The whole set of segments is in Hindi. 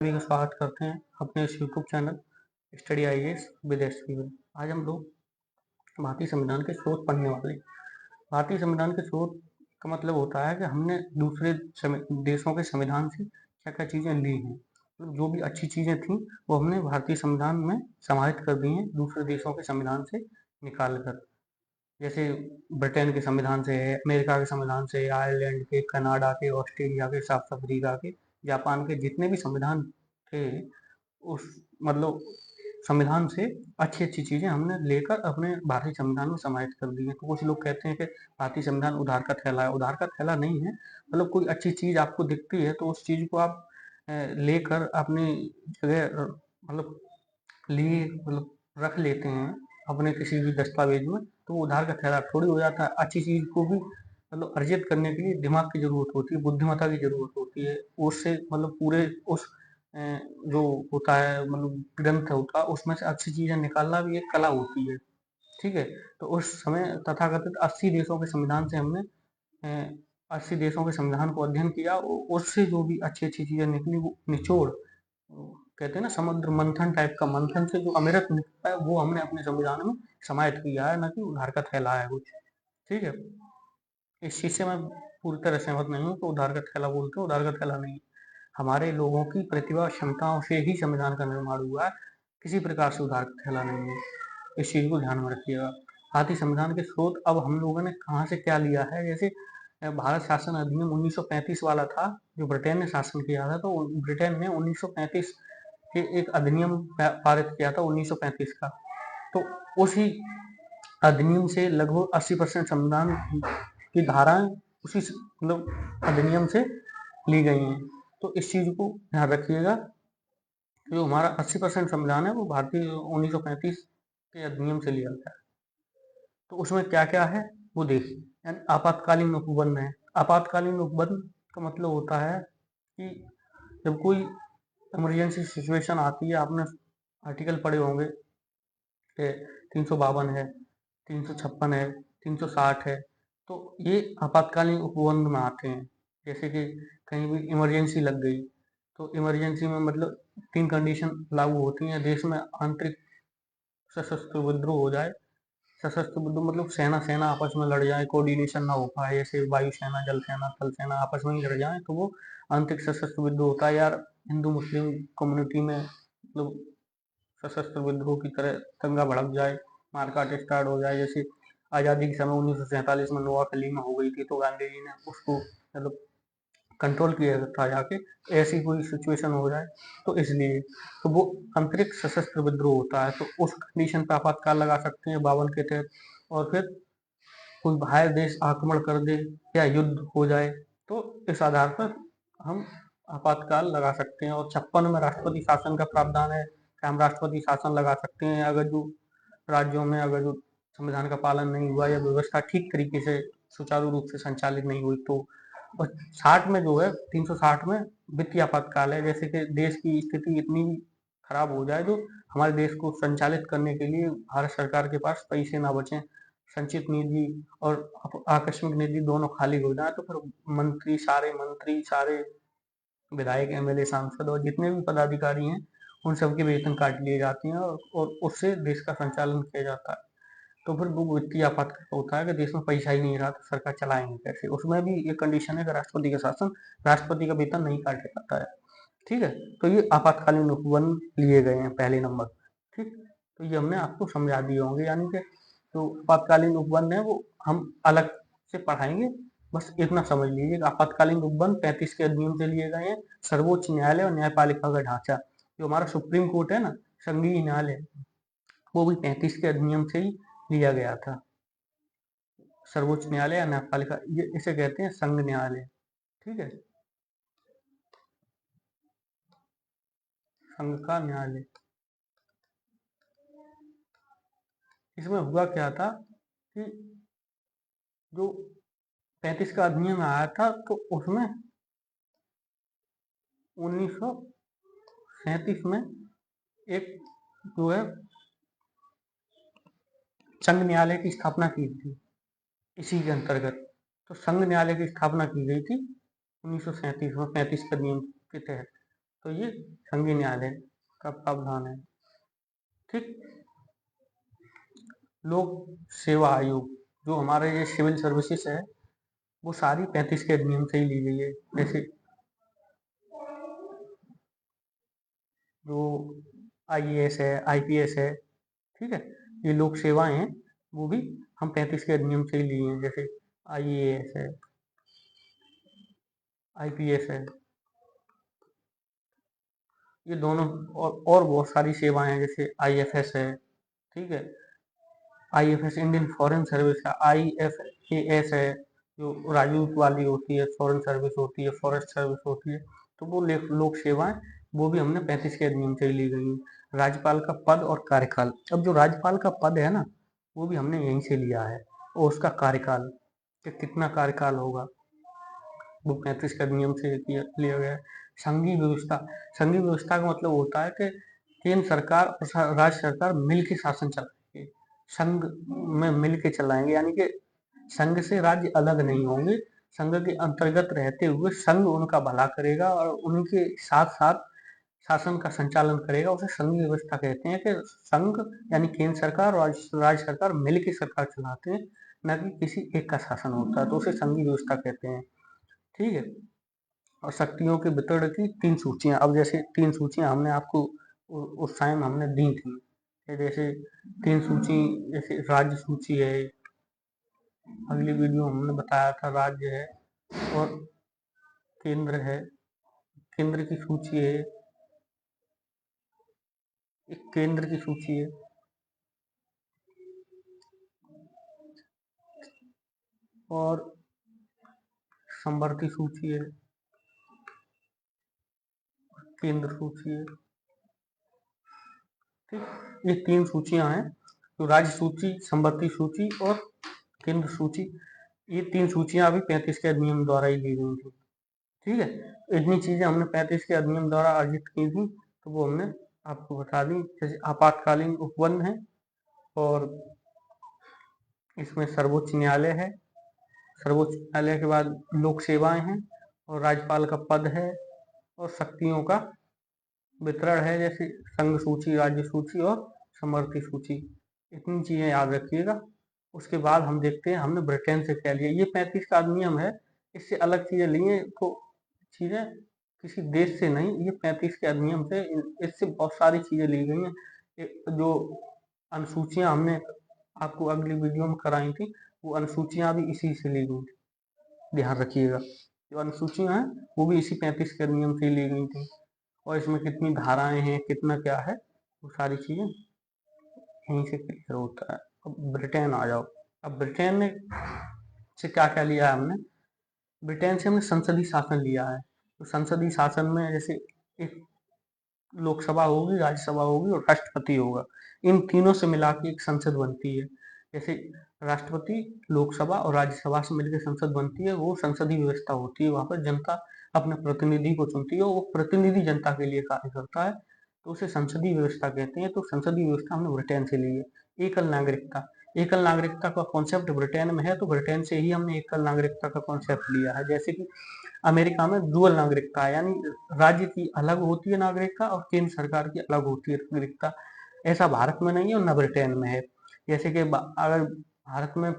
सभी का स्वागत करते हैं अपने इस YouTube channel study IAS with SP में। आज हम लोग भारतीय संविधान के स्रोत पढ़ने वाले हैं। भारतीय संविधान के स्रोत का मतलब होता है कि हमने दूसरे देशों के संविधान से क्या क्या चीज़ें ली हैं, मतलब जो भी अच्छी चीज़ें थी वो हमने भारतीय संविधान में समाहित कर दी हैं दूसरे देशों के संविधान से निकाल कर। जैसे ब्रिटेन के संविधान से है, अमेरिका के संविधान से, आयरलैंड के, कनाडा के, ऑस्ट्रेलिया के, साउथ अफ्रीका के, जापान के, जितने भी संविधान थे उस मतलब संविधान से अच्छी-अच्छी चीज़ें हमने लेकर अपने भारतीय संविधान में समाहित कर दी हैं। तो कुछ लोग कहते हैं कि भारतीय संविधान उधार का थैला है। उधार का थैला नहीं है, मतलब कोई अच्छी चीज़ आपको दिखती है तो उस चीज़ को आप लेकर अपनी जगह मतलब लिए मतलब रख लेते हैं अपने किसी भी दस्तावेज में, तो वो उधार का थैला थोड़ी हो जाता है। अच्छी चीज़ को भी मतलब अर्जित करने के लिए दिमाग की ज़रूरत होती है, बुद्धिमत्ता की ज़रूरत होती है। उससे मतलब पूरे उस जो होता है मतलब ग्रंथ होता है उसमें से अच्छी चीज़ें निकालना भी एक कला होती है, ठीक है? तो उस समय तथाकथित 80 देशों के संविधान से हमने 80 देशों के संविधान को अध्ययन किया, उससे जो भी अच्छी-अच्छी चीज़ें निकली वो निचोड़ कहते हैं ना समुद्र मंथन टाइप का, मंथन से जो अमृत निकलता है वो हमने अपने संविधान में समाहित किया है, ना कि उधार का थैला है कुछ, ठीक है? इस चीज़ से मैं पूरी तरह सहमत नहीं हूँ कि उधार का थैला बोलते हैं, उधार का थैला नहीं है। हमारे लोगों की प्रतिभा क्षमताओं से ही संविधान का निर्माण हुआ है, किसी प्रकार से उधार का थैला नहीं है। इस चीज़ को ध्यान में रखिएगा। भारतीय संविधान के स्रोत अब हम लोगों ने कहाँ से क्या लिया है, जैसे भारत शासन अधिनियम 1935 वाला था, जो ब्रिटेन ने शासन किया था, तो ब्रिटेन ने 1935 के एक अधिनियम पारित किया था 1935 का। तो उसी अधिनियम से लगभग 80% संविधान की धाराएं उसी मतलब अधिनियम से ली गई हैं। तो इस चीज़ को ध्यान रखिएगा, जो हमारा 80% संविधान है वो भारतीय 1935 के अधिनियम से लिया गया है। तो उसमें क्या क्या है वो देखिए। आपातकालीन उपबंध है। आपातकालीन उपबंध का मतलब होता है कि जब कोई इमरजेंसी सिचुएशन आती है, आपने आर्टिकल पढ़े होंगे कि 352 है, 356 है, 360 है, तो ये आपातकालीन उपबंध में आते हैं। जैसे कि कहीं भी इमरजेंसी लग गई, तो इमरजेंसी में मतलब 3 कंडीशन लागू होती हैं। देश में आंतरिक सशस्त्र विद्रोह हो जाए, सशस्त्र विद्रोह मतलब सेना आपस में लड़ जाए, कोऑर्डिनेशन ना हो पाए, जैसे वायुसेना, जल सेना, थल सेना आपस में ही लड़ जाए, तो वो आंतरिक सशस्त्र विद्रोह होता है। यार हिंदू मुस्लिम कम्युनिटी में मतलब सशस्त्र विद्रोह की तरह दंगा भड़क जाए, मारकाट स्टार्ट हो जाए, जैसे आज़ादी के समय 1947 में नोआखली में हो गई थी, तो गांधी जी ने उसको मतलब कंट्रोल किया था जाके, ऐसी कोई सिचुएशन हो जाए तो इसलिए तो वो आंतरिक सशस्त्र विद्रोह होता है। तो उस कंडीशन पे आपातकाल लगा सकते हैं 52 के तहत। और फिर कोई बाहर देश आक्रमण कर दे या युद्ध हो जाए, तो इस आधार पर हम आपातकाल लगा सकते हैं। और 56 में राष्ट्रपति शासन का प्रावधान है कि हम राष्ट्रपति शासन लगा सकते हैं अगर जो राज्यों में अगर जो संविधान का पालन नहीं हुआ या व्यवस्था ठीक तरीके से सुचारू रूप से संचालित नहीं हुई तो। और 60 में जो है 360 में वित्तीय आपातकाल है, जैसे कि देश की स्थिति इतनी खराब हो जाए जो हमारे देश को संचालित करने के लिए भारत सरकार के पास पैसे ना बचें, संचित निधि और आकस्मिक निधि दोनों खाली हो जाए, तो फिर मंत्री सारे विधायक, एमएलए, सांसद और जितने भी पदाधिकारी हैं उन सबके वेतन काट लिए जाते हैं और उससे देश का संचालन किया जाता है। तो फिर वो वित्तीय आपातकाल होता है कि देश में पैसा ही नहीं रहा तो सरकार चलाएंगे कैसे। उसमें भी ये कंडीशन है कि राष्ट्रपति का शासन, राष्ट्रपति का वेतन नहीं काटा जाता है, ठीक है? तो ये आपातकालीन उपबंध लिए गए हैं पहले नंबर, ठीक? तो ये हमने आपको समझा दिए होंगे, यानी कि जो आपातकालीन उपबंध है वो हम अलग से पढ़ाएंगे, बस इतना समझ लीजिए। आपातकालीन उपबंध 35 के अधिनियम से लिए गए हैं। सर्वोच्च न्यायालय और न्यायपालिका का ढांचा, जो हमारा सुप्रीम कोर्ट है ना, संघीय न्यायालय, वो भी 35 के अधिनियम से ही लिया गया था। सर्वोच्च न्यायालय या न्यायपालिका, ये इसे कहते हैं संघ न्यायालय, ठीक है? संघ का न्यायालय। इसमें हुआ क्या था कि जो 35 का अधिनियम आया था तो उसमें 1937 में एक जो है संघ न्यायालय की स्थापना की थी इसी के अंतर्गत। तो संघ न्यायालय की स्थापना की गई थी 1937 में 35 के अधिनियम के तहत। तो ये संघीय न्यायालय का प्रावधान है। ठीक। लोक सेवा आयोग, जो हमारे ये सिविल सर्विसेज है, वो सारी 35 के अधिनियम से ही ली गई है। जैसे जो IAS है, IPS है, ठीक है, ये लोक सेवाएं हैं, वो भी हम 35 के अधिनियम से ही लिए हैं। जैसे IAS है, IPS है, ये दोनों, और बहुत सारी सेवाएं हैं, जैसे IFS है, ठीक है, IFS इंडियन फॉरेन सर्विस है, IFAS है, जो राजदूत वाली होती है, फॉरेन सर्विस होती है, फॉरेस्ट सर्विस होती है, तो वो लोक सेवाएं, वो भी हमने 35 के अधिनियम से ही ली गई है। राज्यपाल का पद और कार्यकाल, अब जो राज्यपाल का पद है ना, वो भी हमने यहीं से लिया है, और उसका कार्यकाल कि कितना कार्यकाल होगा, वो 35 के अधिनियम से लिया गया है। संघीय व्यवस्था, संघीय व्यवस्था का मतलब होता है कि केंद्र सरकार और राज्य सरकार मिलकर शासन चलाएंगे, संघ में मिलकर चलाएंगे, यानी कि संघ से राज्य अलग नहीं होंगे, संघ के अंतर्गत रहते हुए संघ उनका भला करेगा और उनके साथ साथ शासन का संचालन करेगा। उसे संघीय व्यवस्था कहते हैं कि संघ यानी केंद्र सरकार और राज्य सरकार मिलकर सरकार चलाते हैं, न कि किसी एक का शासन होता है, तो उसे संघीय व्यवस्था कहते हैं। ठीक है। और शक्तियों के वितरण की 3 सूचियां, अब जैसे 3 सूचियां हमने आपको उस टाइम हमने दी थी, जैसे 3 सूची, जैसे राज्य सूची है, अगली वीडियो हमने बताया था, राज्य है और केंद्र है, केंद्र की सूची है, एक केंद्र की सूची है, और समवर्ती सूची है, केंद्र सूची है। ठीक, ये 3 सूचियां हैं, तो राज्य सूची, समवर्ती सूची और केंद्र सूची, ये 3 सूचियां अभी 35 के अधिनियम द्वारा ही ली गई थी। ठीक है, इतनी चीजें हमने 35 के अधिनियम द्वारा अर्जित की थी, तो वो हमने आपको बता दी। जैसे आपातकालीन उपबंध है, और इसमें सर्वोच्च न्यायालय है, सर्वोच्च न्यायालय के बाद लोक सेवाएं हैं, और राज्यपाल का पद है, और शक्तियों का वितरण है, जैसे संघ सूची, राज्य सूची और समवर्ती सूची। इतनी चीजें याद रखिएगा। उसके बाद हम देखते हैं हमने ब्रिटेन से क्या लिया। ये 35 का अधिनियम है, इससे अलग चीजें लिए तो चीजें किसी देश से नहीं, ये 35 के अधिनियम से, इससे बहुत सारी चीजें ली गई हैं। जो अनुसूचियां हमने आपको अगली वीडियो में कराई थी, वो अनुसूचियां भी इसी से ली गई, ध्यान रखिएगा। जो अनुसूचियां हैं वो भी इसी 35 के अधिनियम से ली गई थी, और इसमें कितनी धाराएं हैं, कितना क्या है, वो सारी चीजें यहीं से क्लियर होता है। अब ब्रिटेन आ जाओ। अब ब्रिटेन में से क्या क्या लिया है हमने, ब्रिटेन से हमने संसदीय शासन लिया है। तो संसदीय शासन में जैसे एक लोकसभा होगी, राज्यसभा होगी और राष्ट्रपति होगा, इन तीनों से मिला के एक संसद बनती है। जैसे राष्ट्रपति, लोकसभा और राज्यसभा से मिलकर संसद बनती है, वो संसदीय व्यवस्था होती है। वहां पर जनता अपने प्रतिनिधि को चुनती है, वो प्रतिनिधि जनता के लिए कार्य करता है, तो उसे संसदीय व्यवस्था कहते हैं। तो संसदीय व्यवस्था हमने ब्रिटेन से ली है। एकल नागरिकता, एकल नागरिकता का कॉन्सेप्ट ब्रिटेन में है, तो ब्रिटेन से ही हमने एकल नागरिकता का कॉन्सेप्ट लिया है। जैसे कि अमेरिका में डुअल नागरिकता है, यानी राज्य की अलग होती है नागरिकता और केंद्र सरकार की अलग होती है नागरिकता। ऐसा भारत में नहीं है और न ब्रिटेन में है। जैसे कि अगर भारत में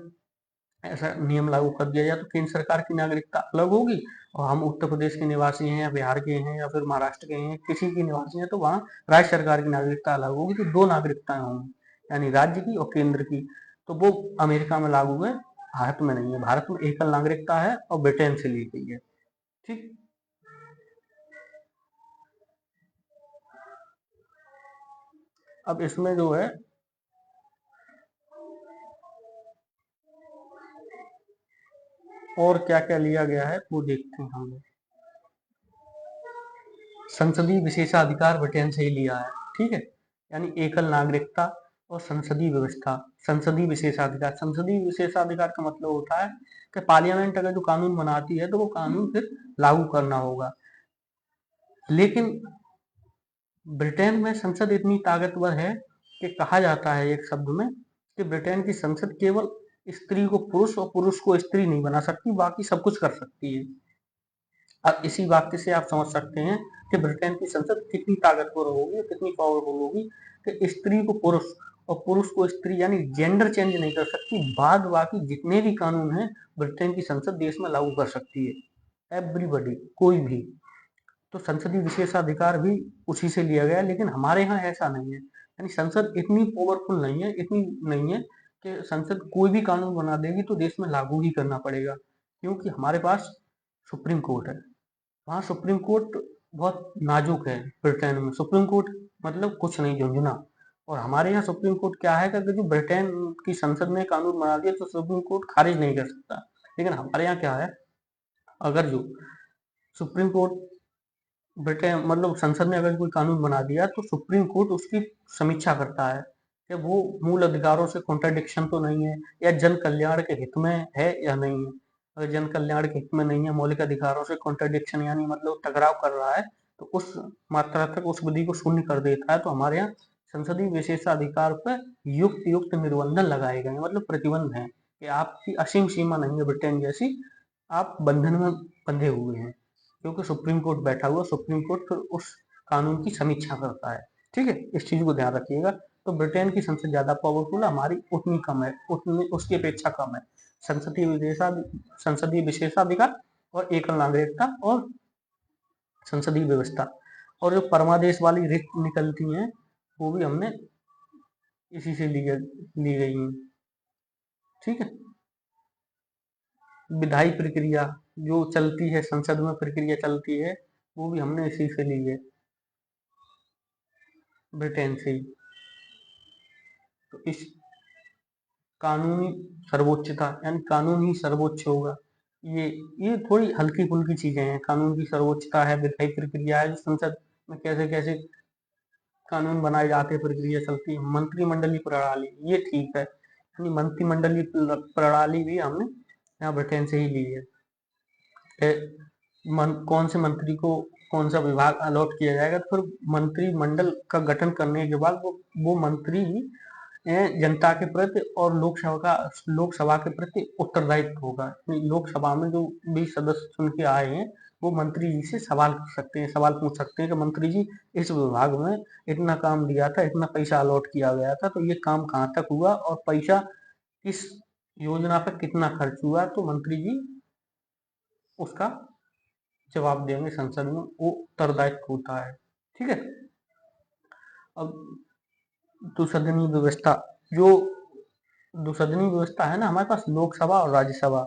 ऐसा नियम लागू कर दिया जाए तो केंद्र सरकार की नागरिकता अलग होगी, और हम उत्तर प्रदेश के निवासी हैं या बिहार के हैं या फिर महाराष्ट्र के हैं, किसी की निवासी हैं, तो वहाँ राज्य सरकार की नागरिकता अलग होगी। तो 2 नागरिकताएं होंगी, यानी राज्य की और केंद्र की। तो वो अमेरिका में लागू है, भारत में नहीं है। भारत में एकल नागरिकता है और ब्रिटेन से ली गई है। ठीक। अब इसमें जो है और क्या क्या लिया गया है वो देखते हैं हम लोग। संसदीय विशेषाधिकार ब्रिटेन से ही लिया है। ठीक है, यानी एकल नागरिकता और संसदीय व्यवस्था। संसदीय विशेषाधिकार, संसदीय विशेषाधिकार का मतलब होता है कि पार्लियामेंट अगर जो कानून बनाती है तो वो कानून फिर लागू करना होगा। लेकिन ब्रिटेन में संसद इतनी ताकतवर है कि कहा जाता है एक शब्द में कि ब्रिटेन की संसद केवल स्त्री को पुरुष और पुरुष को स्त्री नहीं बना सकती, बाकी सब कुछ कर सकती है। अब इसी वाक्य से आप समझ सकते हैं कि ब्रिटेन की संसद कितनी ताकतवर होगी, कितनी पावरफुल होगी कि स्त्री को पुरुष और पुरुष को स्त्री यानी जेंडर चेंज नहीं कर सकती। बाद बाकी जितने भी कानून हैं ब्रिटेन की संसद देश में लागू कर सकती है, एवरीबडी, कोई भी। तो संसदीय विशेषाधिकार भी उसी से लिया गया, लेकिन हमारे यहाँ ऐसा नहीं है। यानी संसद इतनी पावरफुल नहीं है, इतनी नहीं है कि संसद कोई भी कानून बना देगी तो देश में लागू ही करना पड़ेगा, क्योंकि हमारे पास सुप्रीम कोर्ट है। वहाँ सुप्रीम कोर्ट बहुत नाजुक है। ब्रिटेन में सुप्रीम कोर्ट मतलब कुछ नहीं, झुंझुना। और हमारे यहाँ सुप्रीम कोर्ट क्या है कि अगर जो ब्रिटेन की संसद ने कानून बना दिया तो सुप्रीम कोर्ट खारिज नहीं कर सकता। लेकिन हमारे यहाँ क्या है, अगर जो सुप्रीम कोर्ट ब्रिटेन मतलब संसद ने अगर कोई कानून बना दिया तो सुप्रीम कोर्ट उसकी समीक्षा करता है कि वो मूल अधिकारों से कॉन्ट्राडिक्शन तो नहीं है, या जन कल्याण के हित में है या नहीं है। अगर जन कल्याण के हित में नहीं है, मौलिक अधिकारों से कॉन्ट्राडिक्शन यानी मतलब टकराव कर रहा है, तो उस मात्रा तक उस विधि को शून्य कर देता है। तो हमारे यहाँ संसदीय विशेषाधिकार पर युक्त युक्त निर्बंधन लगाए गए हैं, मतलब प्रतिबंध है कि आपकी असीम सीमा नहीं है ब्रिटेन जैसी, आप बंधन में बंधे हुए हैं, क्योंकि सुप्रीम कोर्ट बैठा हुआ। सुप्रीम कोर्ट फिर उस कानून की समीक्षा करता है। ठीक है, इस चीज को ध्यान रखिएगा। तो ब्रिटेन की संसद ज्यादा पावरफुल है, हमारी उतनी कम है, उतनी उसकी अपेक्षा कम है। संसदीय विशेषाधिकार और एकल नागरिकता और संसदीय व्यवस्था, और जो परमादेश वाली रिट निकलती हैं वो भी हमने इसी से ली गई हैं। ठीक है, विधायी प्रक्रिया जो चलती है, संसद में प्रक्रिया चलती है, वो भी हमने इसी से ली है, ब्रिटेन से ही। तो इस कानूनी सर्वोच्चता यानी कानून ही सर्वोच्च होगा, ये थोड़ी हल्की फुल्की चीजें हैं। कानून की सर्वोच्चता है, विधायी प्रक्रिया है, संसद में कैसे कैसे कानून बनाए जाते हैं, प्रक्रिया चलती है, मंत्रिमंडलीय प्रणाली, ये ठीक है। यानी मंत्रिमंडलीय प्रणाली भी हमने यहाँ ब्रिटेन से ही ली है। कौन से मंत्री को कौन सा विभाग अलॉट किया जाएगा, तो फिर मंत्रिमंडल का गठन करने के बाद वो मंत्री जनता के प्रति और लोकसभा के प्रति उत्तरदायित्व होगा। लोकसभा में जो भी सदस्य चुन के आए हैं वो मंत्री जी से सवाल कर सकते हैं, सवाल पूछ सकते हैं कि मंत्री जी इस विभाग में इतना काम दिया था, इतना पैसा अलॉट किया गया था, तो ये काम कहाँ तक हुआ और पैसा किस योजना पर कितना खर्च हुआ, तो मंत्री जी उसका जवाब देंगे संसद में, वो उत्तरदायित्व होता है। ठीक है, अब दुसदनीय व्यवस्था, जो दुसदनीय व्यवस्था है ना हमारे पास, लोकसभा और राज्यसभा।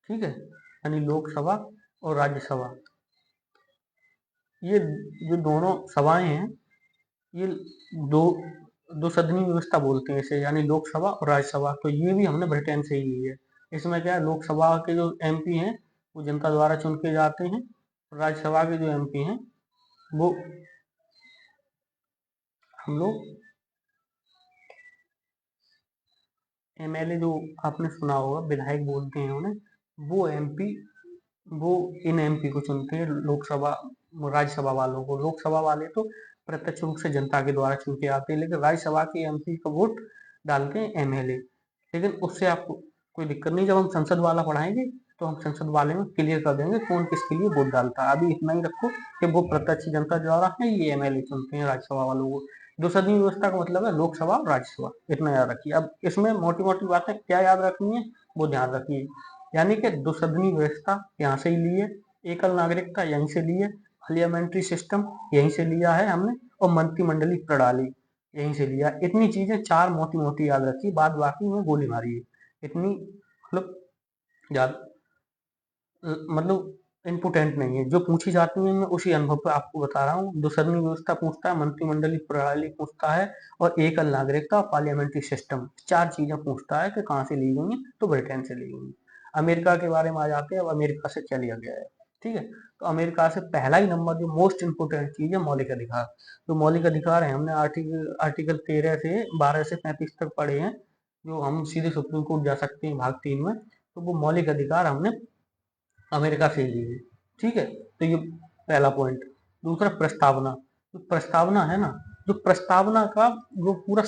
ठीक है, यानी लोकसभा और राज्यसभा, ये जो दोनों सभाएं हैं, ये दो दो सदनी व्यवस्था बोलते हैं इसे, यानी लोकसभा और राज्यसभा। तो ये भी हमने ब्रिटेन से ही ली है। इसमें क्या है, लोकसभा के जो एमपी हैं वो जनता द्वारा चुन के जाते हैं, राज्यसभा के जो एमपी हैं वो हम लोग एमएलए, जो आपने सुना होगा विधायक बोलते हैं उन्हें, वो एमपी, वो इन एमपी को चुनते हैं लोकसभा राज्यसभा वालों को। लोकसभा वाले तो प्रत्यक्ष रूप से जनता के द्वारा चुन के आते हैं, लेकिन राज्यसभा के एमपी का वोट डालते हैं एमएलए। लेकिन उससे आपको कोई दिक्कत नहीं, जब हम संसद वाला पढ़ाएंगे तो हम संसद वाले में क्लियर कर देंगे कौन किसके लिए वोट डालता है। अभी इतना ही रखो कि वो प्रत्यक्ष जनता द्वारा है, ये एमएलए चुनते हैं राज्यसभा वालों को। दो सदनी व्यवस्था का मतलब है लोकसभा और राज्यसभा, इतना याद रखिए। अब इसमें मोटी मोटी बातें क्या याद रखनी है वो ध्यान रखिए। यानी कि दुसदनी व्यवस्था यहाँ से ही ली है, एकल नागरिकता यहीं से ली है, पार्लियामेंट्री सिस्टम यहीं से लिया है हमने, और मंत्रिमंडलीय प्रणाली यहीं से लिया। इतनी चीजें चार मोटी मोटी याद रखी, बाद बाकी में गोली मारी है। इतनी मतलब ज्यादा मतलब इम्पोर्टेंट नहीं है, जो पूछी जाती है मैं उसी अनुभव पे आपको बता रहा हूँ। दुसदनी व्यवस्था पूछता है, मंत्रिमंडलीय प्रणाली पूछता है, और एकल नागरिकता और पार्लियामेंट्री सिस्टम, चार चीजें पूछता है कि कहाँ से ली गई है, तो ब्रिटेन से ली गई है। अमेरिका के बारे में आ जाते हैं, अब अमेरिका से क्या लिया गया है। ठीक है, तो अमेरिका से पहला ही नंबर जो मोस्ट इंपोर्टेंट चीज है, मौलिक अधिकार। जो मौलिक अधिकार है हमने आर्टिकल 13 से 12 से 35 तक पढ़े हैं, जो हम सीधे सुप्रीम कोर्ट जा सकते हैं भाग 3 में। तो वो मौलिक अधिकार हमने अमेरिका से ही ली है। ठीक है, तो ये पहला पॉइंट। दूसरा प्रस्तावना, जो प्रस्तावना है ना, जो प्रस्तावना का जो पूरा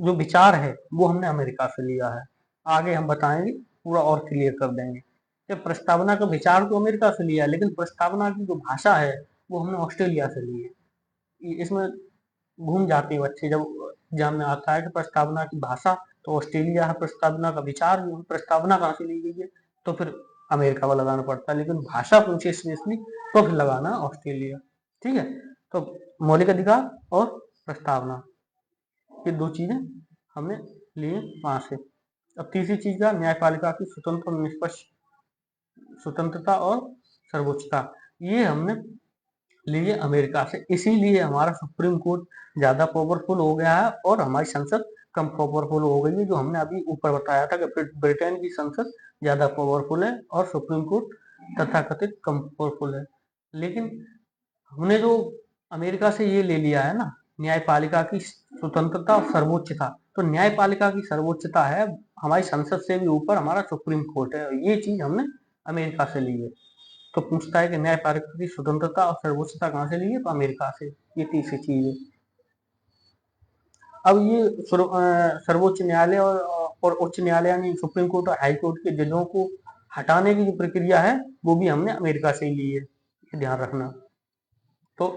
जो विचार है वो हमने अमेरिका से लिया है। आगे हम बताएंगे, पूरा और क्लियर कर देंगे कि प्रस्तावना का विचार तो अमेरिका से लिया, लेकिन प्रस्तावना की जो भाषा है वो हमने ऑस्ट्रेलिया से ली है। इसमें घूम जाते हैं बच्चे जब एग्जाम में आता है कि प्रस्तावना की भाषा तो ऑस्ट्रेलिया है, प्रस्तावना का विचार प्रस्तावना कहाँ से ली गई है, तो फिर अमेरिका को लगाना पड़ता है, लेकिन भाषा पूछे स्पेशली तो फिर लगाना ऑस्ट्रेलिया। ठीक है, तो मौलिक अधिकार और प्रस्तावना, ये दो चीजें हमने लिए वहां से। अब तीसरी चीज का न्यायपालिका की स्वतंत्र और निष्पक्ष स्वतंत्रता और सर्वोच्चता, ये हमने लिए अमेरिका से। इसीलिए हमारा सुप्रीम कोर्ट ज्यादा पावरफुल हो गया है और हमारी संसद कम पावरफुल हो गई है। जो हमने अभी ऊपर बताया था कि ब्रिटेन की संसद ज्यादा पावरफुल है और सुप्रीम कोर्ट तथाकथित कम पावरफुल है। लेकिन हमने जो अमेरिका से ये ले लिया है ना, न्यायपालिका की स्वतंत्रता और सर्वोच्चता, तो न्यायपालिका की सर्वोच्चता है, हमारी संसद से भी ऊपर हमारा सुप्रीम कोर्ट है, ये चीज हमने अमेरिका से ली है। तो पूछता है कि न्यायपालिका की स्वतंत्रता और सर्वोच्चता कहाँ से ली है, तो अमेरिका से। ये तीसरी चीज है। अब ये सर्वोच्च न्यायालय और उच्च न्यायालय यानी सुप्रीम कोर्ट और हाई कोर्ट के जजों को हटाने की जो प्रक्रिया है वो भी हमने अमेरिका से ही ली है, ये ध्यान रखना। तो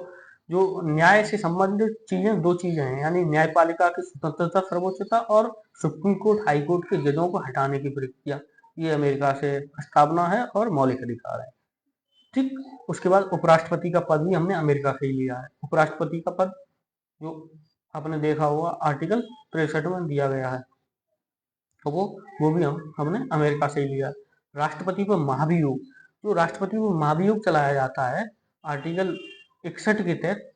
जो न्याय से संबंधित चीजें दो चीजें हैं, यानी न्यायपालिका की स्वतंत्रता सर्वोच्चता और सुप्रीम कोर्ट हाई कोर्ट के जजों को हटाने की प्रक्रिया, ये अमेरिका से प्रस्तावना है और मौलिक अधिकार है। ठीक, उसके बाद उपराष्ट्रपति का पद भी हमने अमेरिका से ही लिया है। उपराष्ट्रपति का पद जो आपने देखा होगा आर्टिकल 63 में दिया गया है, तो वो भी हमने अमेरिका से ही लिया है। राष्ट्रपति पर महाभियोग, जो राष्ट्रपति पर महाभियोग चलाया जाता है आर्टिकल 61 के तहत,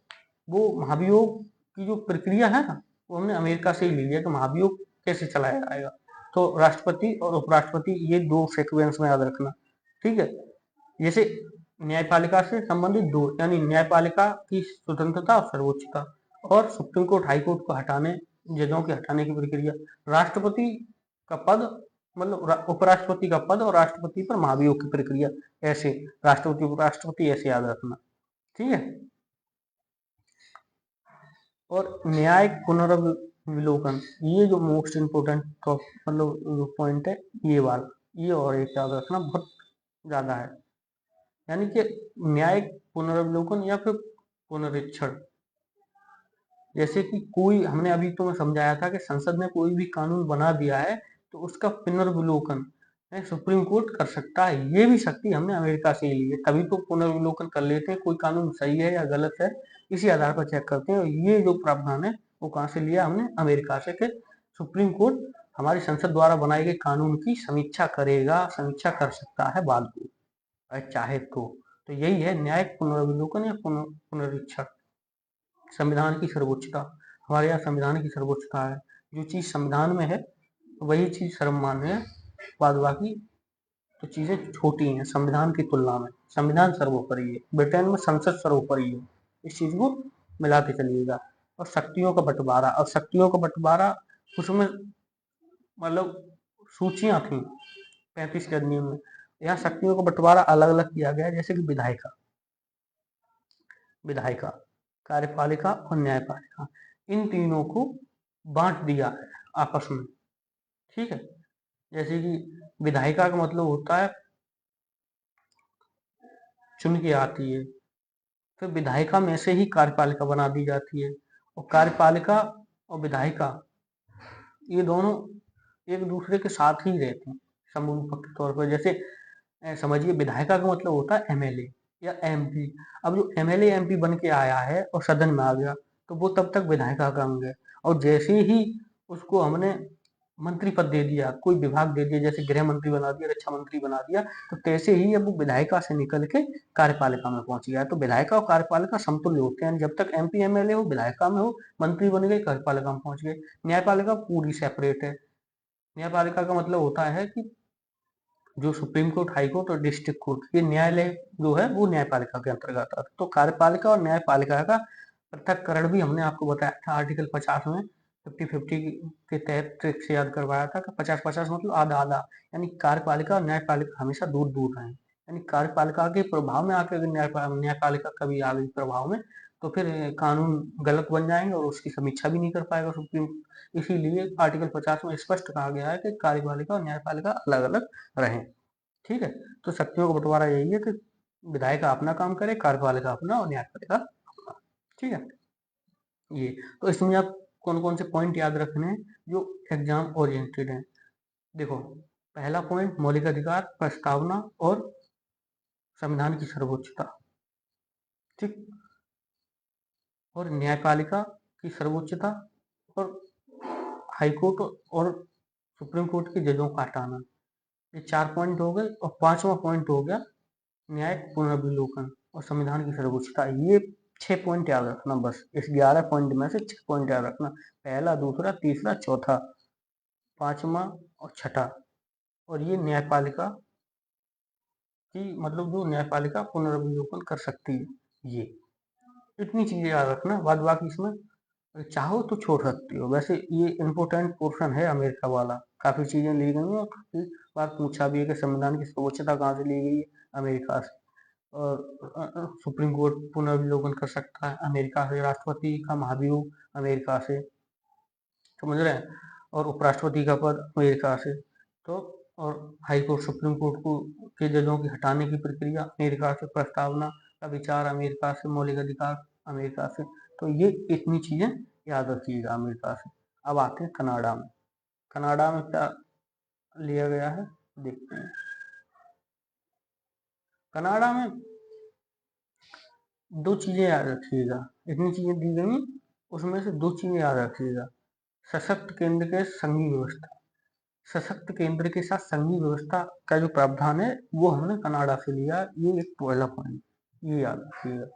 वो महाभियोग की जो प्रक्रिया है ना वो हमने अमेरिका से ही ली है कि महाभियोग कैसे चलाया जाएगा। तो राष्ट्रपति और उपराष्ट्रपति ये दो सीक्वेंस में याद रखना। ठीक है, जैसे न्यायपालिका से संबंधित दो, यानी न्यायपालिका की स्वतंत्रता और सर्वोच्चता और सुप्रीम कोर्ट हाई कोर्ट को हटाने, जजों के हटाने की प्रक्रिया। राष्ट्रपति का पद मतलब उपराष्ट्रपति का पद और राष्ट्रपति पर महाभियोग की प्रक्रिया, ऐसे राष्ट्रपति उपराष्ट्रपति ऐसे याद रखना। ठीक है, और न्यायिक पुनर्विलोकन, ये जो मोस्ट इम्पोर्टेंट मतलब पॉइंट है ये वाला, ये और एक याद रखना बहुत ज्यादा है, यानी कि न्यायिक पुनर्विलोकन या फिर पुनरीक्षण। जैसे कि कोई, हमने अभी तो मैं समझाया था कि संसद ने कोई भी कानून बना दिया है तो उसका पुनर्विलोकन सुप्रीम कोर्ट कर सकता है, ये भी शक्ति हमने अमेरिका से ही ली है। तभी तो पुनर्विलोकन कर लेते हैं, कोई कानून सही है या गलत है इसी आधार पर चेक करते हैं। और ये जो प्रावधान है वो कहाँ से लिया हमने, अमेरिका से, कि सुप्रीम कोर्ट हमारी संसद द्वारा बनाए गए कानून की समीक्षा करेगा, समीक्षा कर सकता है बाद में चाहे तो यही है न्यायिक पुनर्विलोकन या पुनरीक्षण। संविधान की सर्वोच्चता, हमारे यहाँ संविधान की सर्वोच्चता है, जो चीज संविधान में है वही चीज सर्वमान्य है, बाद बाकी तो चीजें छोटी हैं संविधान की तुलना में। संविधान सर्वोपरि है, ब्रिटेन में संसद सर्वोपरि है, इस चीज को मिलाते चलिएगा। और शक्तियों का बंटवारा, और शक्तियों का बंटवारा उसमें मतलब सूचियां थी 35 के अधिनियम में, यहाँ शक्तियों का बंटवारा अलग अलग किया गया है। जैसे कि विधायिका, कार्यपालिका और न्यायपालिका, इन तीनों को बांट दिया है आपस में। ठीक है, जैसे कि विधायिका का मतलब होता है चुन के आती है, फिर विधायिका में से ही कार्यपालिका बना दी जाती है, और कार्यपालिका और विधायिका ये दोनों एक दूसरे के साथ ही रहते हैं समरूपक के तौर पर। जैसे समझिए विधायिका का मतलब होता है एमएलए या एमपी। अब जो एमएलए एमपी बन के आया है और सदन में आ गया तो वो तब तक विधायिका का अंग है, और जैसे ही उसको हमने मंत्री पद दे दिया, कोई विभाग दे दिया, जैसे गृह मंत्री बना दिया, रक्षा मंत्री बना दिया, तो तैसे ही अब वो विधायिका से निकल के कार्यपालिका में पहुंच गया। तो विधायिका और कार्यपालिका समतुल्य होते हैं, जब तक एमपी एमएलए हो विधायिका में हो, मंत्री बन गए कार्यपालिका में पहुंच गए। न्यायपालिका पूरी सेपरेट है। न्यायपालिका का मतलब होता है कि जो सुप्रीम कोर्ट, हाई कोर्ट और डिस्ट्रिक्ट कोर्ट, ये न्यायालय जो है वो न्यायपालिका के अंतर्गत आता है। तो कार्यपालिका और न्यायपालिका का पृथककरण भी हमने आपको बताया था आर्टिकल 50 में, 50-50 के तहत ट्रिक से याद करवाया था कि 50-50 मतलब आधा आधा, यानी कार्यपालिका और न्यायपालिका हमेशा दूर दूर रहें। यानी कार्यपालिका के प्रभाव में आकर न्यायपालिका कभी आ गई प्रभाव में तो फिर कानून गलत बन जाएंगे और उसकी समीक्षा भी नहीं कर पाएगा सुप्रीम। इसीलिए आर्टिकल 50 में स्पष्ट कहा गया है कि कार्यपालिका और न्यायपालिका अलग अलग रहें। ठीक है, तो शक्तियों का बंटवारा यही है कि विधायिका अपना काम करे, कार्यपालिका अपना और न्यायपालिका अपना। ठीक है, ये तो इसमें आप कौन कौन से पॉइंट याद रखने हैं जो एग्जाम ओरिएंटेड हैं। देखो, पहला पॉइंट मौलिक अधिकार, प्रस्तावना और संविधान की सर्वोच्चता। ठीक, और न्यायपालिका की सर्वोच्चता और हाईकोर्ट और सुप्रीम कोर्ट के जजों का हटाना। ये 4 पॉइंट हो गए और 5वां पॉइंट हो गया न्यायिक पुनर्विलोकन और संविधान की सर्वोच्चता। ये 6 पॉइंट याद रखना बस। इस 11 पॉइंट में से 6 पॉइंट याद रखना। पहला, दूसरा, तीसरा, चौथा, 5वां और छठा। और ये न्यायपालिका की मतलब जो न्यायपालिका पुनर्विलोकन कर सकती है, ये इतनी चीजें याद रखना। बाद बाकी इसमें चाहो तो छोड़ सकती हो। वैसे ये इम्पोर्टेंट पोर्शन है अमेरिका वाला, काफी चीजें ली गई हैं और काफी बार पूछा भी है कि संविधान की सर्वोच्चता कहाँ से ली गई है, अमेरिका से। और सुप्रीम कोर्ट पुनर्विलोकन कर सकता है अमेरिका से, राष्ट्रपति का महाभियोग अमेरिका से, समझ रहे हैं, और उपराष्ट्रपति का पद अमेरिका से। तो और हाई कोर्ट सुप्रीम कोर्ट को के जजों की हटाने की प्रक्रिया अमेरिका से, प्रस्तावना का विचार अमेरिका से, मौलिक अधिकार अमेरिका से। तो ये इतनी चीजें याद रखिएगा अमेरिका से। अब आते हैं कनाडा में। कनाडा में क्या लिया गया है देखते हैं। कनाडा में 2 चीजें याद रखिएगा, इतनी चीजें दी गई हैं, उसमें से 2 चीजें याद रखिएगा। सशक्त केंद्र के संघीय व्यवस्था, सशक्त केंद्र के साथ संघीय व्यवस्था का जो प्रावधान है वो हमने कनाडा से लिया। ये एक पहला पॉइंट, ये याद रखिएगा।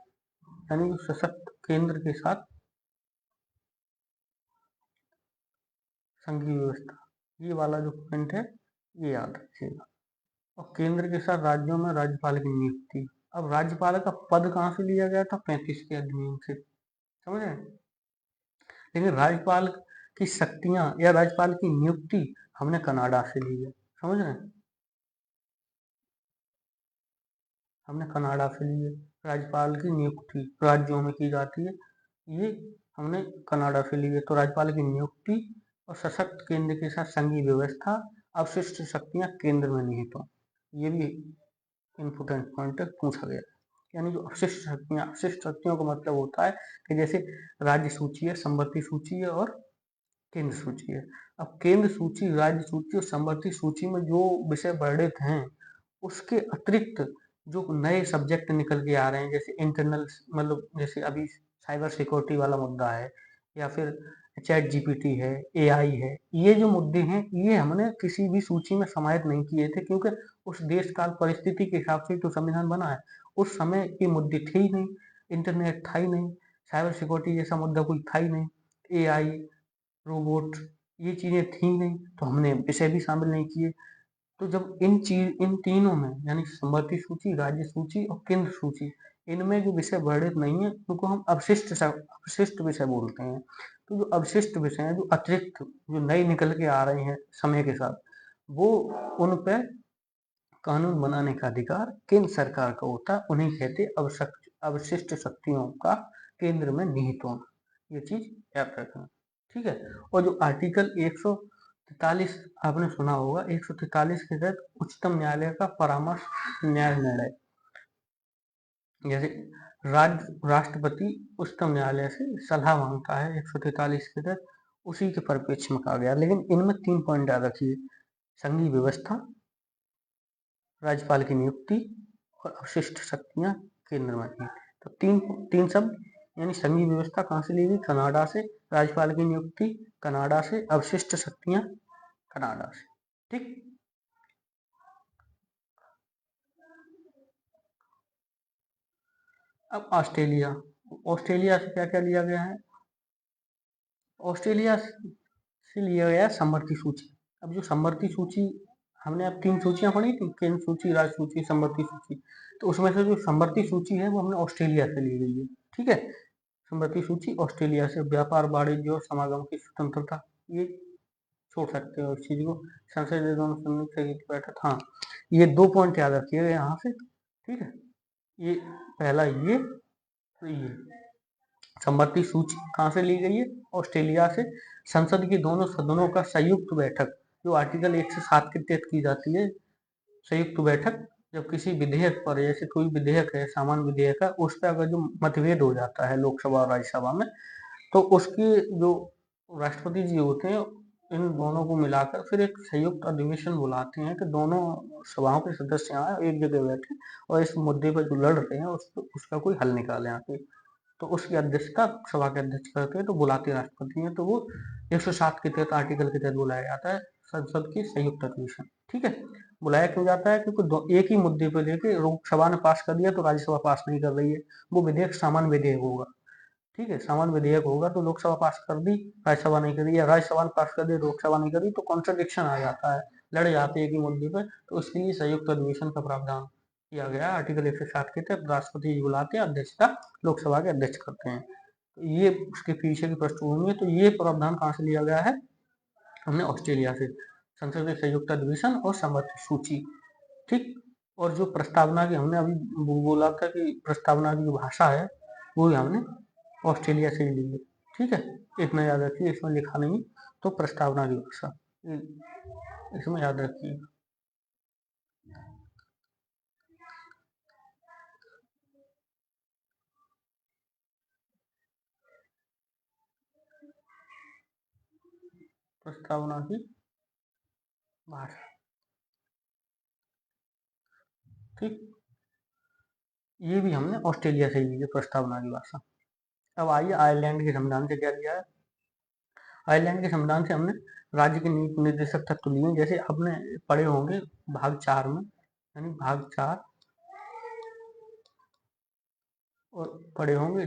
यानी जो सशक्त केंद्र के साथ संघीय व्यवस्था, ये वाला जो पॉइंट है ये याद रखिएगा। और केंद्र के साथ राज्यों में राज्यपाल की नियुक्ति। अब राज्यपाल का पद कहाँ से लिया गया था? 35 के अधिनियम से, समझ रहे हैं। लेकिन राज्यपाल की शक्तियां या राज्यपाल की नियुक्ति हमने कनाडा से ली है, समझ रहे हैं। हमने कनाडा से ली है। राज्यपाल की नियुक्ति राज्यों में की जाती है, ये हमने कनाडा से ली है। तो राज्यपाल की नियुक्ति और सशक्त केंद्र के साथ संघीय व्यवस्था, अवशिष्ट शक्तियां केंद्र में निहित हो, ये भी इम्पोर्टेंट पॉइंट पूछा गया। यानी जो अवशिष्ट शक्तियों का मतलब होता है कि जैसे राज्य सूची है, संवर्ती सूची है और केंद्र सूची है। अब केंद्र सूची, राज्य सूची और संवर्ती सूची में जो विषय वर्णित हैं उसके अतिरिक्त जो नए सब्जेक्ट निकल के आ रहे हैं, जैसे इंटरनल, मतलब जैसे अभी साइबर सिक्योरिटी वाला मुद्दा है, या फिर चैट जीपीटी है, एआई है, ये जो मुद्दे हैं ये हमने किसी भी सूची में समाहित नहीं किए थे, क्योंकि उस देश काल परिस्थिति के हिसाब से तो संविधान बना है। उस समय ये मुद्दे थे ही नहीं, इंटरनेट था ही नहीं, साइबर सिक्योरिटी जैसा मुद्दा कोई था ही नहीं, एआई, रोबोट, ये चीजें थी नहीं, तो हमने विषय भी शामिल नहीं किए। तो जब इन तीनों में, यानी संवर्ती सूची, राज्य सूची और केंद्र सूची, इनमें जो विषय वर्णित नहीं है उनको हम अवशिष्ट विषय बोलते हैं। तो जो अवशिष्ट विषय हैं, जो अतिरिक्त, जो नए निकल के आ रहे हैं समय के साथ, वो उन पे कानून बनाने का अधिकार केंद्र सरकार का होता है। उन्हें कहते अवशिष्ट शक्तियों का केंद्र में निहित होना। ये चीज याद रखना, ठीक है। और जो आर्टिकल 143 आपने सुना होगा, 143 के तहत उच्चतम न्यायालय का परामर्श न्याय निर्णय, जैसे राष्ट्रपति उच्चतम न्यायालय से सलाह मांगता है 143 के तहत, उसी के परिप्रेक्ष्य में कहा गया। लेकिन इनमें 3 पॉइंट याद रखिए, संघीय व्यवस्था, राज्यपाल की नियुक्ति और अवशिष्ट शक्तियां केंद्र में थी। तो तीन शब्द, यानी संघीय व्यवस्था कहाँ से ली गई? कनाडा से। राज्यपाल की नियुक्ति कनाडा से। अवशिष्ट शक्तियां कनाडा से, ठीक। अब ऑस्ट्रेलिया, ऑस्ट्रेलिया से क्या क्या लिया गया है? ऑस्ट्रेलिया से लिया गया समवर्ती सूची। अब जो समवर्ती सूची, हमने अब 3 सूचियां पढ़ी थी, केंद्र सूची, राज्य सूची, समवर्ती सूची। तो उसमें से जो समवर्ती सूची है वो हमने ऑस्ट्रेलिया से ली गई है, ठीक है। समवर्ती सूची ऑस्ट्रेलिया से। व्यापार, वाणिज्य और समागम की स्वतंत्रता, ये छोड़ सकते हो इस चीज को। संसदीय दोनों समिति की बैठक, हाँ, ये 2 पॉइंट याद रखिएगा यहाँ से, ठीक है। ये पहला, ये तो ये संमति सूची कहाँ से ली गई है? ऑस्ट्रेलिया से। संसद की दोनों सदनों का संयुक्त बैठक, जो आर्टिकल 107 के तहत की जाती है, संयुक्त बैठक जब किसी विधेयक पर, जैसे कोई विधेयक है, सामान्य विधेयक है, उस पर अगर जो मतभेद हो जाता है लोकसभा और राज्यसभा में, तो उसके जो राष्ट्रपति जी होते हैं, इन दोनों को मिलाकर फिर एक संयुक्त अधिवेशन बुलाते हैं कि दोनों सभाओं के सदस्य आए एक जगह बैठे और इस मुद्दे पर जो लड़ रहे हैं उसका कोई हल निकालें आके। तो उसकी अध्यक्षता सभा के अध्यक्ष करते हैं, तो बुलाते राष्ट्रपति हैं, तो वो 107 के तहत, आर्टिकल के तहत बुलाया जाता है संसद के संयुक्त अधिवेशन। ठीक है, बुलाया क्यों जाता है? क्योंकि एक ही मुद्दे पर लेके लोकसभा ने पास कर दिया तो राज्यसभा पास नहीं कर रही है, वो विधेयक सामान्य विधेयक होगा। ठीक है, सामान्य विधेयक होगा तो लोकसभा पास कर दी, राज्यसभा नहीं कर दी, या राज्यसभा ने पास कर दी, लोकसभा नहीं कर दी, तो कॉन्ट्रडिक्शन आ जाता है, लड़ जाते हैं एक ही मुद्दे पर। तो इसके लिए संयुक्त अधिवेशन का प्रावधान किया गया है आर्टिकल 160 के तहत। राष्ट्रपति जी बुलाते हैं, अध्यक्षता लोकसभा के अध्यक्ष करते हैं। तो ये उसके पीछे की पृष्ठभूमि है। तो ये प्रावधान कहाँ से लिया गया है? हमने ऑस्ट्रेलिया से, संसद के संयुक्त अधिवेशन और समवर्ती सूची। ठीक, और जो प्रस्तावना की हमने अभी बोला था कि प्रस्तावना की जो भाषा है वो भी हमने ऑस्ट्रेलिया से ही ली है। ठीक है, इतना याद रखिए, इसमें लिखा नहीं तो प्रस्तावना की भाषा, इसमें याद रखिए। प्रस्तावना की भाषा, ठीक, ये भी हमने ऑस्ट्रेलिया से ही ली है प्रस्तावना की भाषा। अब आइए आयरलैंड के संविधान से क्या लिया है। आयरलैंड के संविधान से हमने राज्य के नीति निर्देशक तत्व लिए, जैसे आपने पढ़े होंगे भाग 4 में, यानी भाग 4, और पढ़े होंगे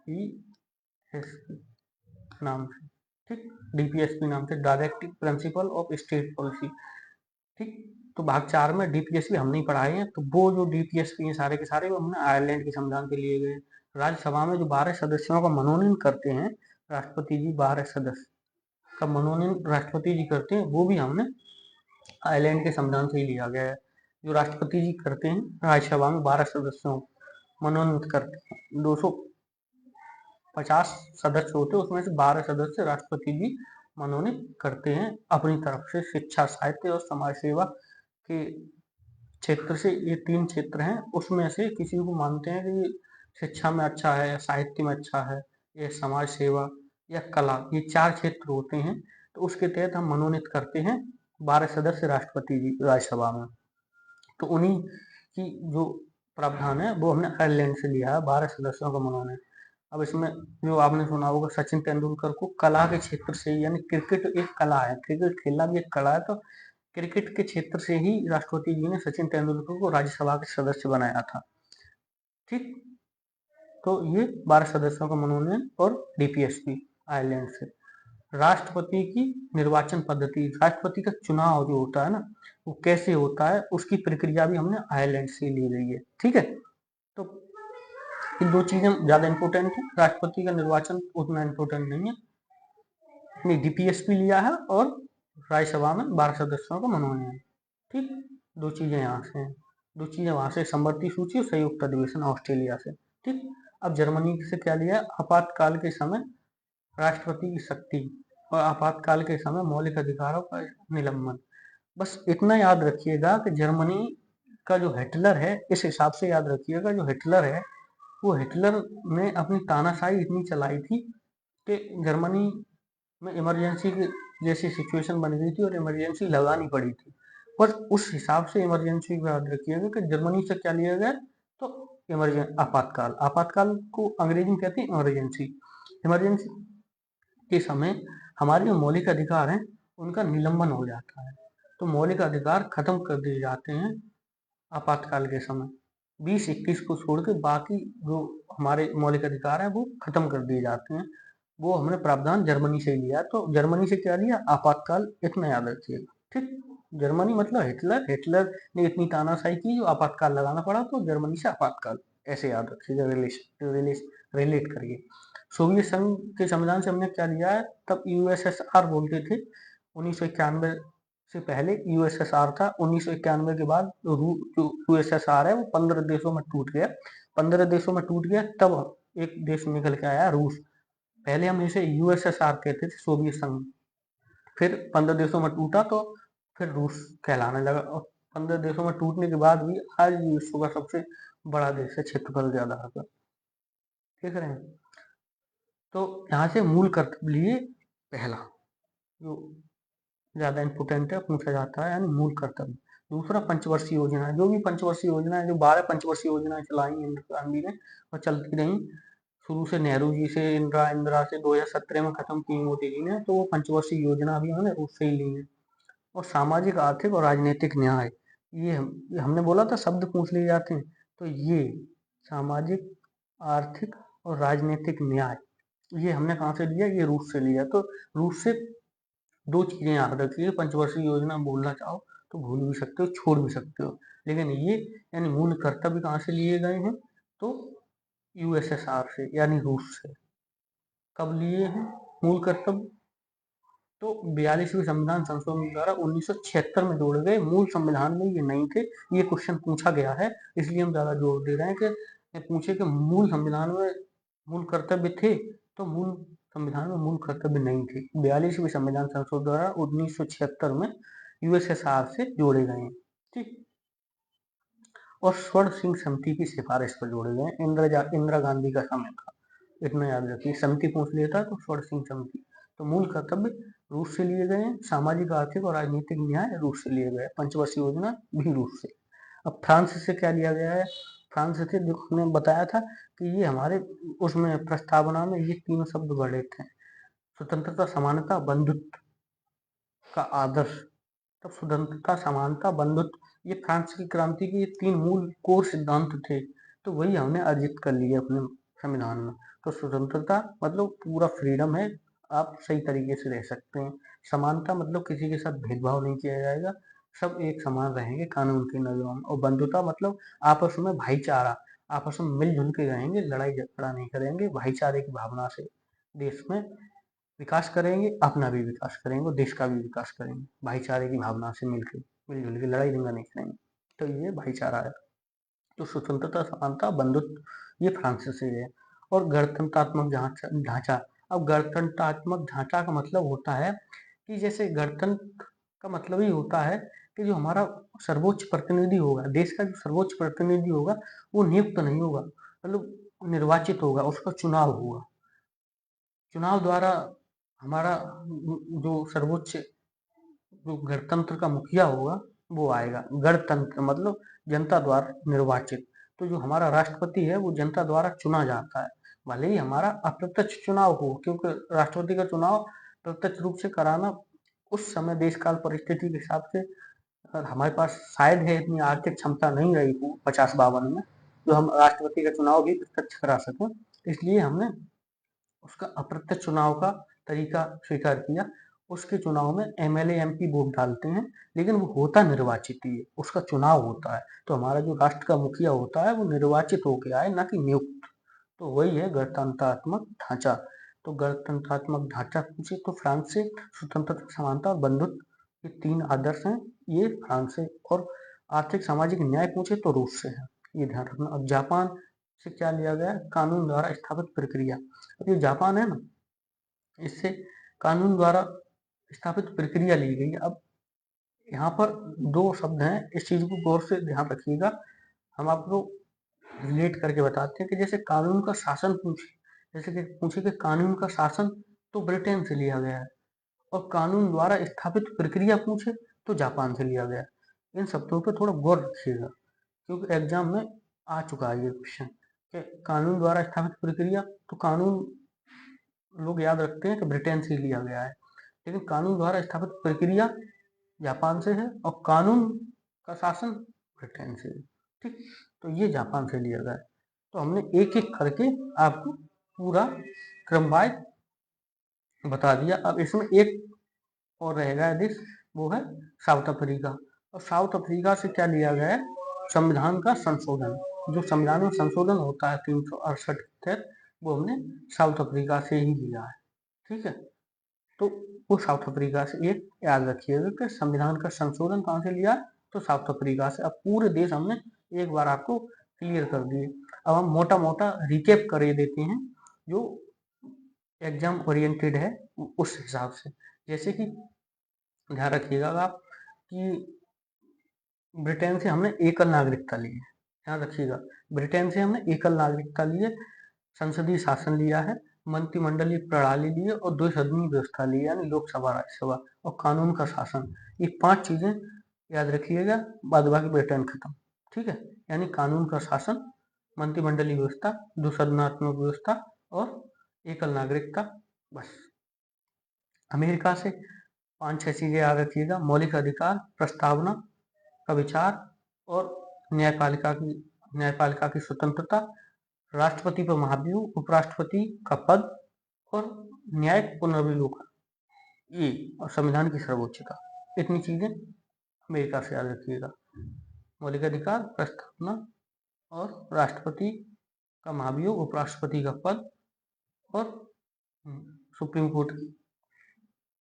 DPSP नाम से, ठीक, DPSP नाम से, directive principle of state policy. ठीक, तो भाग 4 में DPSP हम नहीं पढ़ाए हैं, तो वो जो DPSP हैं सारे के सारे वो हमने आयरलैंड के संविधान के लिए गए। राज्यसभा में जो 12 सदस्यों का मनोनयन करते हैं राष्ट्रपति जी, 12 सदस्य का मनोनयन राष्ट्रपति जी करते हैं, वो भी हमने आयरलैंड के संविधान से ही लिया गया है। जो राष्ट्रपति जी करते हैं राज्यसभा में 12 सदस्यों मनोनीत करते हैं, 250 सदस्य होते हैं, उसमें से 12 सदस्य राष्ट्रपति जी मनोनीत करते हैं अपनी तरफ से। शिक्षा, साहित्य और समाज सेवा के क्षेत्र से, ये 3 क्षेत्र हैं, उसमें से किसी को मानते हैं कि शिक्षा में अच्छा है, साहित्य में अच्छा है, या समाज सेवा या कला, ये 4 क्षेत्र होते हैं, तो उसके तहत हम मनोनीत करते हैं 12 सदस्य राष्ट्रपति जी राज्यसभा में। तो उन्हीं की जो प्रावधान है वो हमने आयरलैंड से लिया है, 12 सदस्यों का मनोनयन। अब इसमें जो आपने सुना होगा सचिन तेंदुलकर को कला के क्षेत्र से, यानी क्रिकेट एक कला है, क्रिकेट खेलना भी एक कला है, तो क्रिकेट के क्षेत्र से ही राष्ट्रपति जी ने सचिन तेंदुलकर को राज्यसभा के सदस्य बनाया था। ठीक, तो ये 12 सदस्यों का मनोनयन और DPSP आयरलैंड से। राष्ट्रपति की निर्वाचन पद्धति, राष्ट्रपति का चुनाव जो होता है ना, वो कैसे होता है, उसकी प्रक्रिया भी हमने आयरलैंड से ली गई है। ठीक है, तो ये 2 चीजें ज्यादा इंपॉर्टेंट है, राष्ट्रपति का निर्वाचन उतना इंपॉर्टेंट नहीं है। DPSP लिया है और राज्यसभा में 12 सदस्यों का मनोनयन। ठीक, 2 चीजें यहाँ से हैं, 2 चीजें वहां से, समवर्ती सूची और संयुक्त अधिवेशन ऑस्ट्रेलिया से। ठीक, अब जर्मनी से क्या लिया है? आपातकाल के समय राष्ट्रपति की शक्ति और आपातकाल के समय मौलिक अधिकारों का निलंबन। बस इतना याद रखिएगा कि जर्मनी का जो हिटलर है, इस हिसाब से याद रखिएगा, जो हिटलर है वो हिटलर ने अपनी तानाशाही इतनी चलाई थी कि जर्मनी में इमरजेंसी की जैसी सिचुएशन बन गई थी और इमरजेंसी लगानी पड़ी थी। पर उस हिसाब से इमरजेंसी को याद रखिएगा कि जर्मनी से क्या लिया गया, तो आपातकाल, आपातकाल को अंग्रेजी में कहते हैं इमरजेंसी। इमरजेंसी के समय हमारे जो मौलिक अधिकार हैं उनका निलंबन हो जाता है, तो मौलिक अधिकार खत्म कर दिए जाते हैं आपातकाल के समय। 20-21 को छोड़ के बाकी जो हमारे मौलिक अधिकार हैं वो खत्म कर दिए जाते हैं। वो हमने प्रावधान जर्मनी से ही लिया। तो जर्मनी से क्या लिया? आपातकाल, इतना याद रखिएगा। ठीक, जर्मनी मतलब हिटलर, हिटलर ने इतनी तानाशाही की जो आपातकाल लगाना पड़ा, तो जर्मनी से आपातकाल, ऐसे याद रखिएगा, रिलेट करिए। सोवियत संघ के संविधान से हमने क्या लिया है? तब USSR बोलते थे, 1991 से पहले USSR था, 1991 के बाद जो USSR है वो 15 देशों में टूट गया। 15 देशों में टूट गया, तब एक देश निकल के आया, रूस। पहले हम इसे USSR कहते थे, सोवियत संघ, फिर 15 देशों में टूटा तो फिर रूस कहलाने लगा, और 15 देशों में टूटने के बाद भी आज भी विश्व का सबसे बड़ा देश है क्षेत्रफल के आधार पर। देख रहे हैं। तो यहाँ से मूल कर्तव्य लिए पहला जो ज्यादा इम्पोर्टेंट है पूछा जाता है, यानी मूल कर्तव्य। दूसरा पंचवर्षीय योजना है। जो भी पंचवर्षीय योजना है, जो 12 पंचवर्षीय योजनाएं चलाई इंदिरा गांधी ने और चलती रही शुरू से, नेहरू जी से, इंदिरा से 2017 में खत्म की मोदी जी ने, तो वो पंचवर्षीय योजना भी उन्होंने उससे ही ली है। और सामाजिक, आर्थिक और राजनीतिक न्याय, ये हमने बोला था शब्द पूछ लिए जाते हैं, तो ये सामाजिक, आर्थिक और राजनीतिक न्याय ये हमने कहाँ से लिया? ये रूस से लिया। तो रूस से 2 चीजें याद रखिए। पंचवर्षीय योजना बोलना चाहो तो भूल भी सकते हो, छोड़ भी सकते हो, लेकिन ये यानी मूल कर्तव्य कहाँ से लिए गए हैं? तो यूएसएसआर से, यानी रूस से। कब लिए हैं मूल कर्तव्य? तो 42वें संविधान संशोधन द्वारा 1976 में जोड़े गए। मूल संविधान में ये नहीं थे। ये क्वेश्चन पूछा गया है, इसलिए हम ज्यादा जोर दे रहे हैं कि पूछे कि मूल संविधान में मूल कर्तव्य थे, तो मूल संविधान में मूल कर्तव्य नहीं थे। 42वें संविधान संशोधन द्वारा 1976 में यूएसएसआर से जोड़े गए हैं। ठीक। और स्वर्ण सिंह समिति की सिफारिश पर जोड़े गए। इंदिरा गांधी का समय था, इतना याद रखिए। समिति पूछ लेता तो स्वर्ण सिंह समिति। तो मूल कर्तव्य रूस से लिए गए हैं। सामाजिक, आर्थिक और राजनीतिक न्याय रूस से लिए गए। पंचवर्षीय योजना भी रूस से। अब फ्रांस से क्या लिया गया है? फ्रांस से जो हमने बताया था कि ये हमारे उसमें प्रस्तावना में ये 3 शब्द बड़े थे: स्वतंत्रता, समानता, बंधुत्व का आदर्श। तब स्वतंत्रता, समानता, बंधुत्व ये फ्रांस की क्रांति के 3 मूल कोर सिद्धांत थे। तो वही हमने अर्जित कर लिए अपने संविधान में। तो स्वतंत्रता मतलब पूरा फ्रीडम है, आप सही तरीके से रह सकते हैं। समानता मतलब किसी के साथ भेदभाव नहीं किया जाएगा, सब एक समान रहेंगे कानून की नजरों में। और बंधुता मतलब आपस में भाईचारा, आपस में मिलजुल के रहेंगे, लड़ाई झगड़ा नहीं करेंगे, भाईचारे की भावना से देश में विकास करेंगे, अपना भी विकास करेंगे और देश का भी विकास करेंगे, भाईचारे की भावना से मिलजुल के लड़ाई दंगा नहीं करेंगे। तो ये भाईचारा है। तो स्वतंत्रता, समानता, बंधुत्व ये फ्रांस से है। और गणतंत्रात्मक ढांचा। अब गणतंत्रात्मक ढांचा का मतलब होता है कि जैसे गणतंत्र का मतलब ही होता है कि जो हमारा सर्वोच्च प्रतिनिधि होगा, देश का जो सर्वोच्च प्रतिनिधि होगा, वो नियुक्त नहीं होगा, मतलब निर्वाचित होगा, उसका चुनाव होगा। चुनाव द्वारा हमारा जो सर्वोच्च जो गणतंत्र का मुखिया होगा वो आएगा। गणतंत्र मतलब जनता द्वारा निर्वाचित। तो जो हमारा राष्ट्रपति है वो जनता द्वारा चुना जाता है, भले ही हमारा अप्रत्यक्ष चुनाव हो, क्योंकि राष्ट्रपति का चुनाव प्रत्यक्ष रूप से कराना उस समय देश काल परिस्थिति के हिसाब से हमारे पास शायद है इतनी आर्थिक क्षमता नहीं रही हो 50-52 में, जो हम राष्ट्रपति का चुनाव भी प्रत्यक्ष करा सकें। इसलिए हमने उसका अप्रत्यक्ष चुनाव का तरीका स्वीकार किया। उसके चुनाव में एमएलए एमपी वोट डालते हैं, लेकिन वो होता निर्वाचित ही है, उसका चुनाव होता है। तो हमारा जो राष्ट्र का मुखिया होता है वो निर्वाचित होकर आए, ना कि नियुक्त। तो वही है गणतंत्रात्मक ढांचा। तो गणतंत्रात्मक ढांचा पूछे तो फ्रांस से। स्वतंत्रता, समानता और बंधुत्व ये 3 आदर्श हैं, ये फ्रांस से। और आर्थिक सामाजिक न्याय पूछे तो रूस से है, ये ध्यान रखना। अब जापान से क्या लिया गया? कानून द्वारा स्थापित प्रक्रिया। अब ये जापान है ना, इससे कानून द्वारा स्थापित प्रक्रिया ली गई। अब यहाँ पर 2 शब्द हैं, इस चीज को गौर से ध्यान रखिएगा। हम आपको रिलेट करके बताते हैं कि जैसे कानून का शासन पूछे, जैसे कि पूछे कि कानून का शासन तो ब्रिटेन से लिया गया है, और कानून द्वारा स्थापित प्रक्रिया पूछे तो जापान से लिया गया है। इन शब्दों पर थोड़ा गौर रखिएगा, क्योंकि एग्जाम में आ चुका है ये क्वेश्चन कि कानून द्वारा स्थापित प्रक्रिया। तो कानून लोग याद रखते हैं कि ब्रिटेन से लिया गया है, लेकिन कानून द्वारा स्थापित प्रक्रिया जापान से है और कानून का शासन ब्रिटेन से है। ठीक। तो ये जापान से लिया गया है। तो हमने एक एक करके आपको पूरा क्रमवार बता दिया। अब इसमें एक और रहेगा देश, वो है साउथ अफ्रीका। और साउथ अफ्रीका से क्या लिया गया है? संविधान का संशोधन। जो संविधान में संशोधन होता है 368 के तहत, वो हमने साउथ अफ्रीका से ही लिया है। ठीक है। तो वो साउथ अफ्रीका से एक याद रखिएगा कि संविधान का संशोधन कहाँ से लिया? तो साउथ अफ्रीका से। अब पूरे देश हमने एक बार आपको क्लियर कर दिए। अब हम मोटा मोटा रिकेप कर देते हैं जो एग्जाम ओरिएंटेड है उस हिसाब से। जैसे कि ध्यान रखिएगा आप कि ब्रिटेन से हमने एकल नागरिकता ली है, ध्यान रखिएगा, ब्रिटेन से हमने एकल नागरिकता ली है, संसदीय शासन लिया है, मंत्रिमंडलीय प्रणाली ली है और द्विसदनीय व्यवस्था ली है, यानी लोकसभा राज्यसभा और कानून का शासन। ये 5 चीजें याद रखिएगा, बाद बाकी ब्रिटेन खत्म। ठीक है, यानी कानून का शासन, मंत्रिमंडलीय व्यवस्था, द्विसदनात्मक व्यवस्था और एकल नागरिकता, बस। अमेरिका से 5-6 चीजें याद रखिएगा, मौलिक अधिकार, प्रस्तावना का विचार और न्यायपालिका की स्वतंत्रता, राष्ट्रपति पर महाभियोग, उपराष्ट्रपति का पद और न्यायिक पुनर्विलोकन, ये और संविधान की सर्वोच्चता। इतनी चीजें अमेरिका से याद रखिएगा, मौलिक अधिकार, प्रस्तावना और राष्ट्रपति का महाभियोग, उपराष्ट्रपति का पद और सुप्रीम कोर्ट की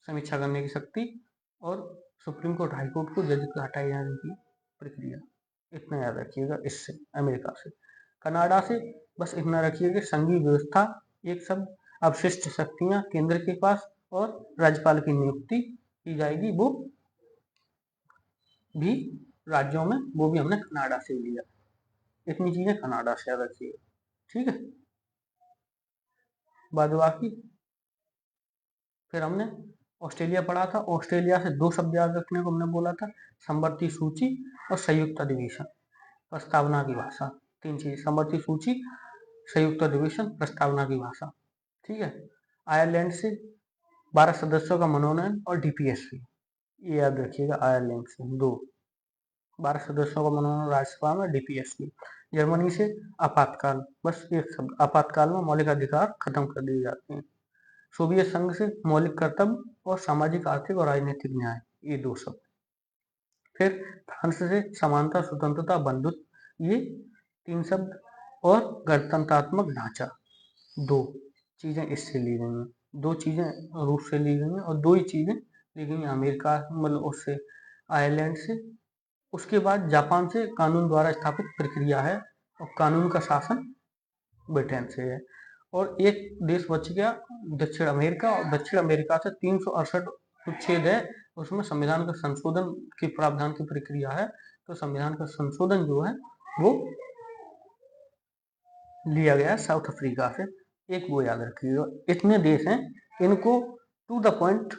समीक्षा करने की शक्ति और सुप्रीम कोर्ट हाई कोर्ट को जज को हटाए जाने की प्रक्रिया। इतना याद रखिएगा इससे, अमेरिका से। कनाडा से बस इतना रखिएगा, संघीय व्यवस्था, एक शब्द, अवशिष्ट शक्तियां केंद्र के पास और राज्यपाल की नियुक्ति की जाएगी, वो भी राज्यों में, वो भी हमने कनाडा से लिया। इतनी चीजें कनाडा से याद रखिएगा, ठीक है। बाद बाकी फिर हमने ऑस्ट्रेलिया पढ़ा था, ऑस्ट्रेलिया से 2 शब्द याद रखने को हमने बोला था, समवर्ती सूची और संयुक्त अधिवेशन, प्रस्तावना की भाषा। 3 चीज, समवर्ती सूची, संयुक्त अधिवेशन, प्रस्तावना की भाषा, ठीक है। आयरलैंड से 12 सदस्यों का मनोनयन और डीपीएसपी, ये याद रखिएगा, आयरलैंड से 12 सदस्यों का मनोनयन राज्यसभा में, डीपीएसपी। जर्मनी से आपातकाल, बस एक शब्द, आपातकाल में मौलिक अधिकार खत्म कर दिए जाते हैं। सोवियत संघ से मौलिक कर्तव्य और सामाजिक, आर्थिक और राजनीतिक न्याय, ये 2 शब्द। फिर फ्रांस से समानता, स्वतंत्रता, बंधुत्व, ये 3 शब्द और गणतंत्रात्मक ढांचा, 2 चीजें इससे ली गई हैं, 2 चीजें रूस से ली गई हैं और 2 ही चीजें ली गई हैं अमेरिका, मतलब उससे, आयरलैंड से। उसके बाद जापान से कानून द्वारा स्थापित प्रक्रिया है और कानून का शासन ब्रिटेन से है। और एक देश बच गया, दक्षिण अमेरिका, और दक्षिण अमेरिका से 368 अनुच्छेद है, उसमें संविधान का संशोधन के प्रावधान की प्रक्रिया है, तो संविधान का संशोधन जो है वो लिया गया साउथ अफ्रीका से, एक वो याद रखिएगा। इतने देश हैं, इनको टू द पॉइंट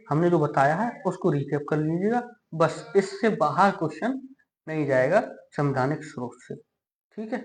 हमने जो बताया है उसको रिकैप कर लीजिएगा, बस। इससे बाहर क्वेश्चन नहीं जाएगा संवैधानिक स्रोत से, ठीक है।